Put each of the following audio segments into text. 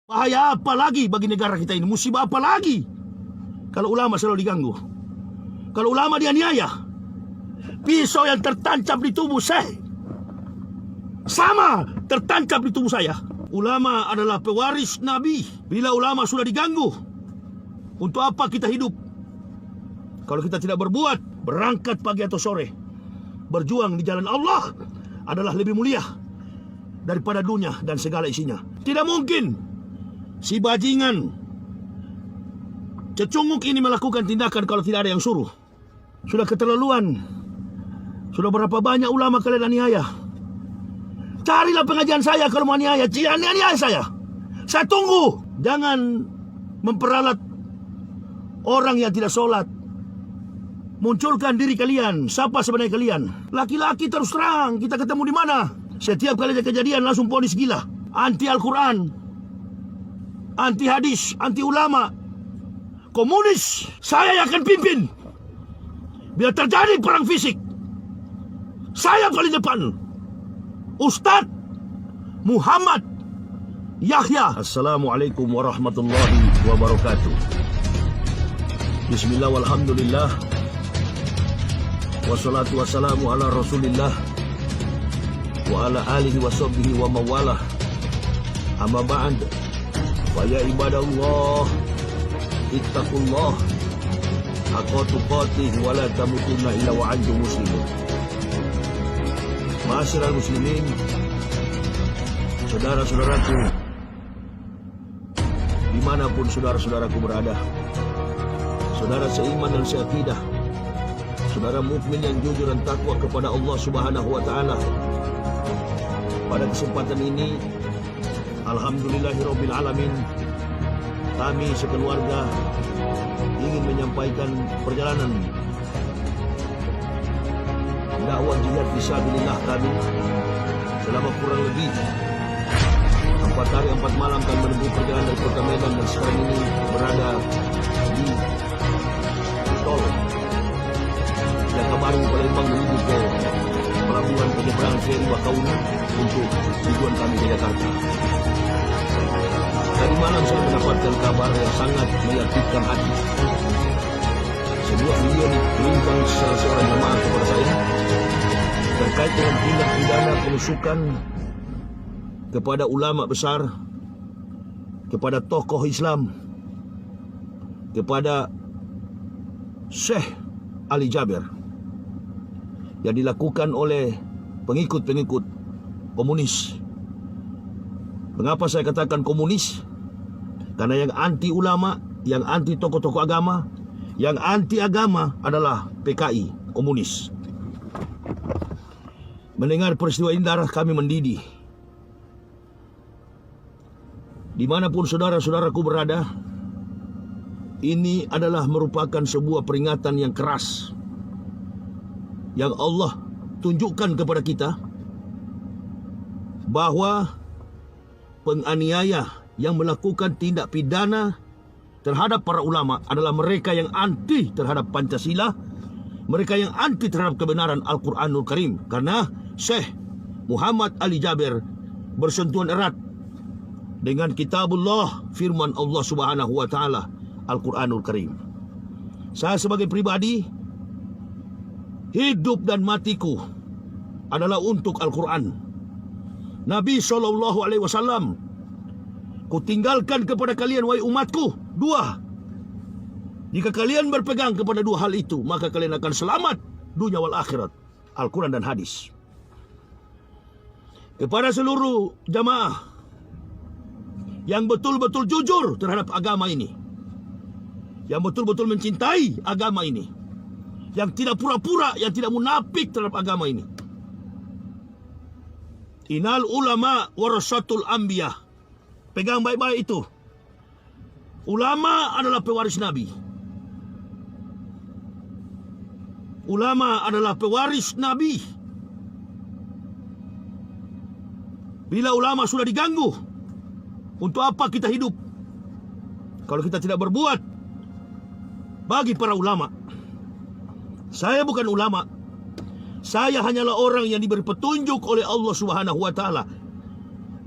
Bahaya apa lagi bagi negara kita ini? Musibah apa lagi kalau ulama selalu diganggu? Kalau ulama dianiaya, pisau yang tertancap di tubuh saya sama tertancap di tubuh saya. Ulama adalah pewaris Nabi. Bila ulama sudah diganggu, untuk apa kita hidup? Kalau kita tidak berbuat, berangkat pagi atau sore, berjuang di jalan Allah adalah lebih mulia daripada dunia dan segala isinya. Tidak mungkin si bajingan cecunguk ini melakukan tindakan kalau tidak ada yang suruh. Sudah keterlaluan. Sudah berapa banyak ulama kalian aniaya? Carilah pengajian saya kalau mau aniaya. Jangan aniaya saya. Saya tunggu. Jangan memperalat orang yang tidak sholat. Munculkan diri kalian. Siapa sebenarnya kalian? Laki-laki terus terang. Kita ketemu di mana? Setiap kali ada kejadian langsung ponis gila. Anti Al-Quran, anti hadis, anti ulama, komunis. Saya yang akan pimpin. Bila terjadi perang fisik, saya paling depan. Ustadz Muhammad Yahya. Assalamualaikum warahmatullahi wabarakatuh. Bismillah walhamdulillah, wassalatu wassalamu ala rasulillah wa ala alihi wa sahbihi wa mawalah. Amma ba'd. Wa ya ibadallah, ittaqullah haqqa tuqatih wa la tamutunna illa wa antum muslimun. Ma'asyiral muslimin, saudara-saudaraku dimanapun saudara-saudaraku berada, saudara seiman dan seakidah, saudara mukmin yang jujur dan takwa kepada Allah Subhanahu wa taala. Pada kesempatan ini, alhamdulillahirabbil alamin, kami sekeluarga ingin menyampaikan perjalanan dakwah jihad fisabilillah kami selama kurang lebih 4 hari 4 malam kami menempuh perjalanan dari kota Medan dan sekarang ini berada di tol Jakabaring Palembang menuju ke pelabuhan penyeberangan feri Bakauni untuk tujuan kami ke Jakarta. Tadi malam saya mendapatkan kabar yang sangat menyakitkan hati. Sebuah video dikirimkan salah seorang jemaah kepada saya terkait dengan tindak pidana penusukan kepada ulama besar, kepada tokoh Islam, kepada Syekh Ali Jaber yang dilakukan oleh pengikut-pengikut komunis. Mengapa saya katakan komunis? Karena yang anti ulama, yang anti tokoh-tokoh agama, yang anti agama adalah PKI, komunis. Mendengar peristiwa ini darah kami mendidih. Dimanapun saudara-saudaraku berada, ini adalah merupakan sebuah peringatan yang keras yang Allah tunjukkan kepada kita bahwa penganiaya yang melakukan tindak pidana terhadap para ulama adalah mereka yang anti terhadap Pancasila, mereka yang anti terhadap kebenaran Al-Quranul Karim. Karena Syekh Muhammad Ali Jaber bersentuhan erat dengan kitabullah, firman Allah Subhanahu wa taala, Al-Quranul Karim. Saya sebagai pribadi, hidup dan matiku adalah untuk Al-Quran. Nabi SAW, kutinggalkan kepada kalian wahai umatku 2. Jika kalian berpegang kepada 2 hal itu, maka kalian akan selamat dunia wal akhirat. Al-Quran dan hadis. Kepada seluruh jamaah yang betul-betul jujur terhadap agama ini, yang betul-betul mencintai agama ini, yang tidak pura-pura, yang tidak munafik terhadap agama ini. Innal ulama warasatul anbiya. Pegang baik-baik itu. Ulama adalah pewaris Nabi. Ulama adalah pewaris Nabi. Bila ulama sudah diganggu, untuk apa kita hidup kalau kita tidak berbuat bagi para ulama? Saya bukan ulama. Saya hanyalah orang yang diberi petunjuk oleh Allah Subhanahu wa taala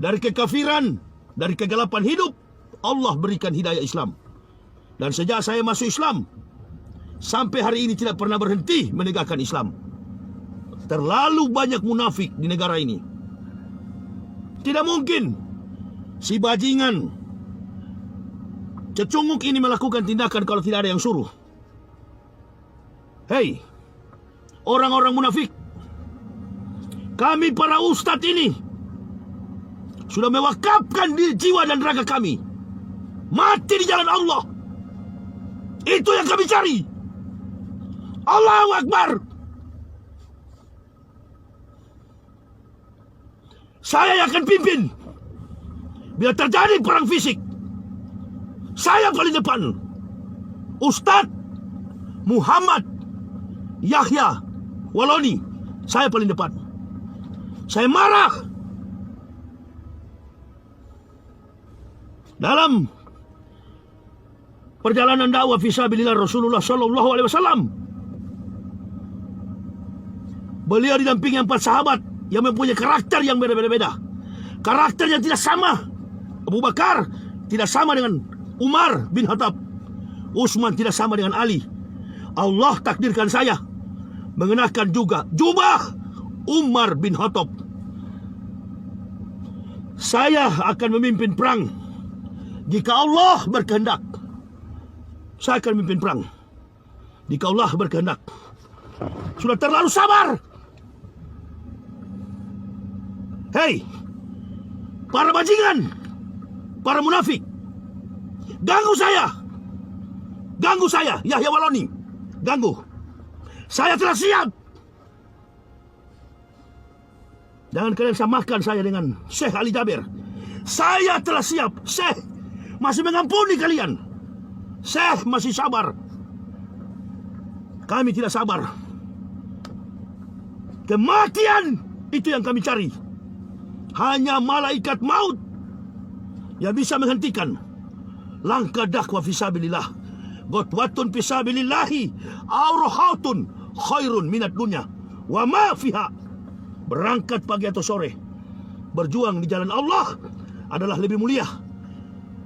dari kekafiran, dari kegelapan hidup Allah berikan hidayah Islam. Dan sejak saya masuk Islam, sampai hari ini tidak pernah berhenti menegakkan Islam. Terlalu banyak munafik di negara ini. Tidak mungkin si bajingan cecunguk ini melakukan tindakan kalau tidak ada yang suruh. Hei, orang-orang munafik, kami para ustadz ini sudah mewakafkan diri, jiwa dan raga kami mati di jalan Allah. Itu yang kami cari. Allahu Akbar. Saya yang akan pimpin. Bila terjadi perang fisik, saya paling depan. Ustadz Muhammad Yahya Waloni, saya paling depan. Saya marah. Dalam perjalanan dakwah fisabilillah Rasulullah sallallahu alaihi wasallam, beliau didampingi 4 sahabat yang mempunyai karakter yang berbeda-beda. Karakter yang tidak sama. Abu Bakar tidak sama dengan Umar bin Khattab. Utsman tidak sama dengan Ali. Allah takdirkan saya mengenakan juga jubah Umar bin Khattab. Saya akan memimpin perang jika Allah berkehendak. Saya akan memimpin perang jika Allah berkehendak. Sudah terlalu sabar. Hei, para bajingan, para munafik, ganggu saya, Yahya Waloni, ganggu. Saya telah siap. Jangan kalian samakan saya dengan Syekh Ali Jabir. Saya telah siap. Syekh masih mengampuni kalian. Syekh masih sabar. Kami tidak sabar. Kematian itu yang kami cari. Hanya malaikat maut yang bisa menghentikan langkah dakwah fisabilillah. Gotwatun fisabilillahi aurohatun khairun minat dunya wa ma fiha. Berangkat pagi atau sore, berjuang di jalan Allah adalah lebih mulia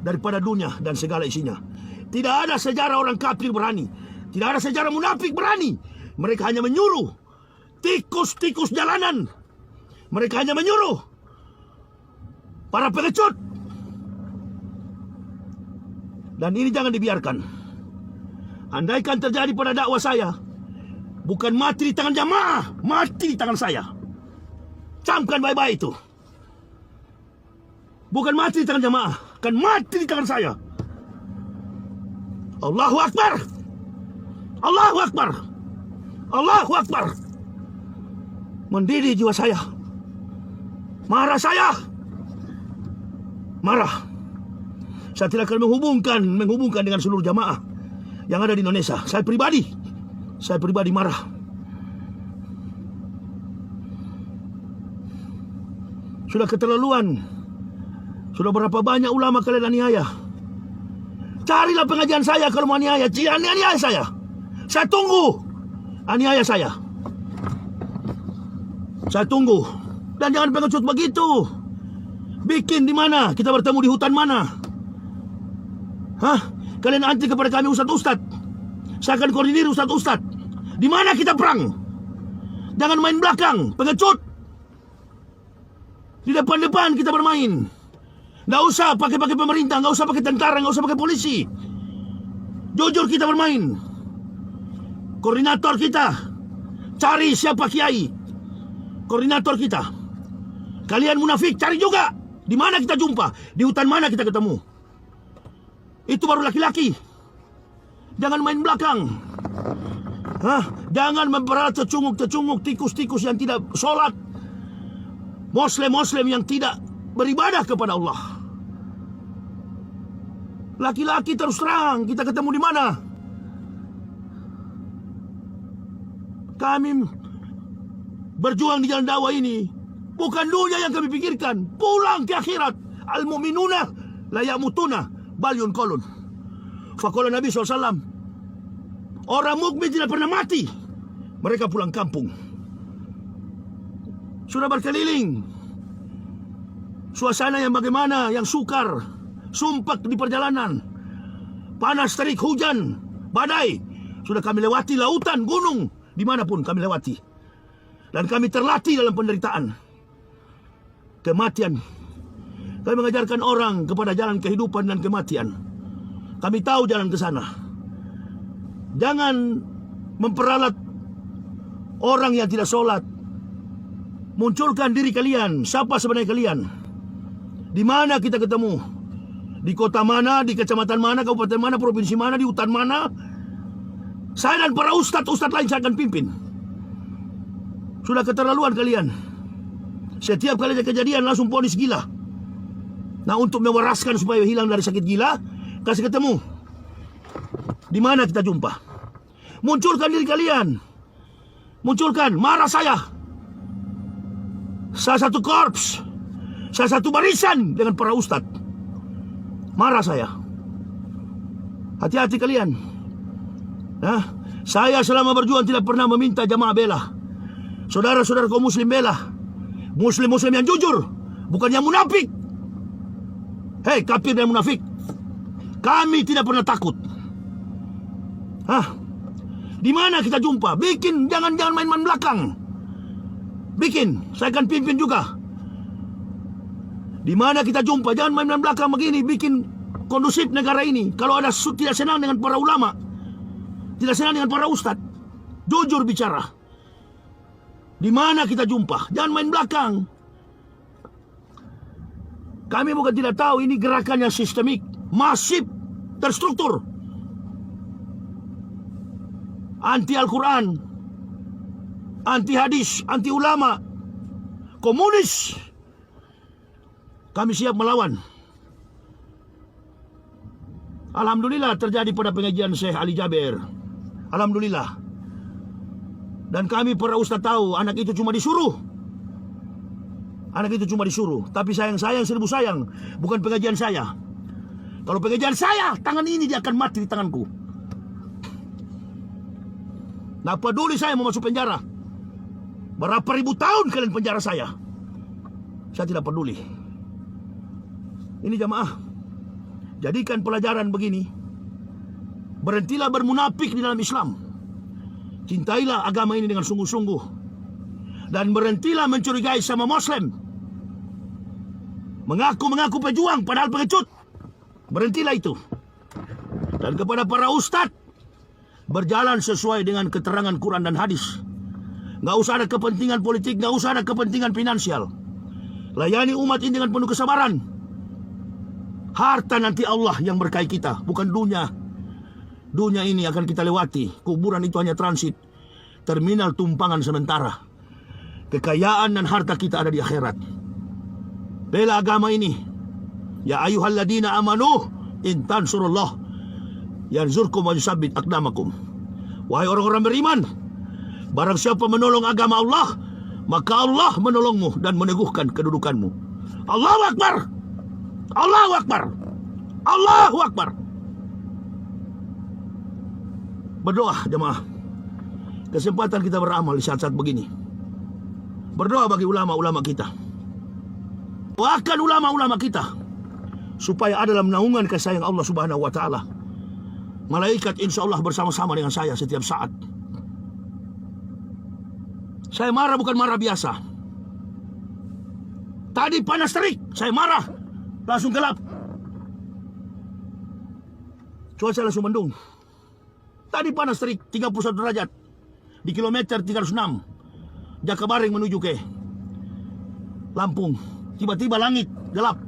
daripada dunia dan segala isinya. Tidak ada sejarah orang kafir berani, tidak ada sejarah munafik berani. Mereka hanya menyuruh tikus-tikus jalanan. Mereka hanya menyuruh para pengecut. Dan ini jangan dibiarkan. Andaikan terjadi pada dakwah saya, bukan mati di tangan jamaah, mati di tangan saya. Camkan baik-baik itu. Bukan mati di tangan jamaah, akan mati di tangan saya. Allahu Akbar. Allahu Akbar. Allahu Akbar. Mendidih jiwa saya. Marah saya. Marah. Saya tidak akan menghubungkan dengan seluruh jamaah yang ada di Indonesia. Saya pribadi marah. Sudah keterlaluan. Sudah berapa banyak ulama kalian aniaya. Carilah pengajian saya kalau mau aniaya. Aniaya saya. Saya tunggu aniaya saya. Saya tunggu. Dan jangan pengecut begitu. Bikin di mana? Kita bertemu di hutan mana? Hah? Kalian anti kepada kami ustad-ustad. Saya akan koordinir ustad-ustad. Di mana kita perang? Jangan main belakang, pengecut. Di depan-depan kita bermain. Nggak usah pakai pemerintah, nggak usah pakai tentara, nggak usah pakai polisi. Jujur kita bermain. Koordinator kita, cari siapa kiai. Koordinator kita. Kalian munafik, cari juga. Di mana kita jumpa? Di hutan mana kita ketemu? Itu baru laki-laki. Jangan main belakang. Jangan memperalat tecunguk-tecunguk, tikus-tikus yang tidak sholat. Muslim-muslim yang tidak beribadah kepada Allah. Laki-laki terus terang, kita ketemu di mana? Kami berjuang di jalan dakwah ini. Bukan dunia yang kami pikirkan. Pulang ke akhirat. Al-mu'minuna la yamutuna bal yunqalun. Faqala Nabi SAW, orang mukmin tidak pernah mati. Mereka pulang kampung. Sudah berkeliling. Suasana yang bagaimana, yang sukar. sumpak di perjalanan, panas terik, hujan, badai. Sudah kami lewati lautan, gunung, dimanapun kami lewati. Dan kami terlatih dalam penderitaan, kematian. Kami mengajarkan orang kepada jalan kehidupan dan kematian. Kami tahu jalan ke sana. Jangan memperalat orang yang tidak sholat. Munculkan diri kalian. Siapa sebenarnya kalian? Di mana kita ketemu? Di kota mana, di kecamatan mana, kabupaten mana, provinsi mana, di hutan mana? Saya dan para ustadz lain saya akan pimpin. Sudah keterlaluan kalian. Setiap kali ada kejadian langsung vonis gila. Nah, untuk mewaraskan supaya hilang dari sakit gila, kasih ketemu. Di mana kita jumpa? Munculkan diri kalian. Munculkan, marah saya. Saya satu korps, saya satu barisan dengan para ustadz. Marah saya. Hati-hati kalian. Nah, saya selama berjuang tidak pernah meminta jamaah bela. Saudara-saudara kaum muslim bela. Muslim-muslim yang jujur, bukan yang munafik. Hei, kafir dan munafik, kami tidak pernah takut. Di mana kita jumpa? Bikin, jangan main-main belakang. Bikin, saya akan pimpin juga. Di mana kita jumpa? Jangan main-main belakang begini. Bikin kondusif negara ini. Kalau ada tidak senang dengan para ulama, tidak senang dengan para ustadz, jujur bicara. Di mana kita jumpa? Jangan main belakang. Kami bukan tidak tahu ini gerakan yang sistemik, masif, terstruktur. Anti Al-Quran, anti hadis, anti ulama, komunis. Kami siap melawan. Alhamdulillah terjadi pada pengajian Syekh Ali Jaber. Alhamdulillah. Dan kami para ustaz tahu anak itu cuma disuruh. Anak itu cuma disuruh. Tapi sayang seribu sayang. Bukan pengajian saya. Kalau pengajian saya, tangan ini dia akan mati di tanganku. Nah, peduli saya mau masuk penjara. Berapa ribu tahun kalian penjara saya. Saya tidak peduli. Ini jamaah, jadikan pelajaran begini. Berhentilah bermunafik di dalam Islam. Cintailah agama ini dengan sungguh-sungguh. Dan berhentilah mencurigai sama Muslim. Mengaku pejuang padahal pengecut. Berhentilah itu. Dan kepada para ustadz, berjalan sesuai dengan keterangan Quran dan hadis. Gak usah ada kepentingan politik, gak usah ada kepentingan finansial. Layani umat ini dengan penuh kesabaran. Harta nanti Allah yang berkahi kita, bukan dunia. Dunia ini akan kita lewati. Kuburan itu hanya transit, terminal tumpangan sementara. Kekayaan dan harta kita ada di akhirat. Bela agama ini. Ya ayyuhalladzina amanu in tansurullah yanzurkum wa yusabbit aqdamakum. Wahai orang-orang beriman, barang siapa menolong agama Allah, maka Allah menolongmu dan meneguhkan kedudukanmu. Allahu Akbar. Allahu Akbar. Allahu Akbar. Berdoa jemaah. Kesempatan kita beramal di saat-saat begini. Berdoa bagi ulama-ulama kita. Doakan ulama-ulama kita supaya ada dalam naungan kasih sayang Allah Subhanahu wa taala. Malaikat insya Allah bersama-sama dengan saya setiap saat. Saya marah bukan marah biasa. Tadi panas terik, saya marah, langsung gelap. Cuaca langsung mendung. Tadi panas terik 31 derajat di kilometer 306 Jakabaring menuju ke Lampung. Tiba-tiba langit gelap.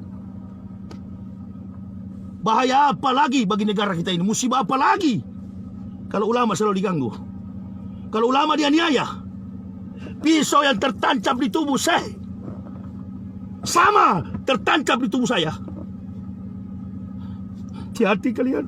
Bahaya apa lagi bagi negara kita ini? Musibah apa lagi kalau ulama selalu diganggu? Kalau ulama dianiaya, pisau yang tertancap di tubuh saya sama tertancap di tubuh saya. Hati-hati kalian.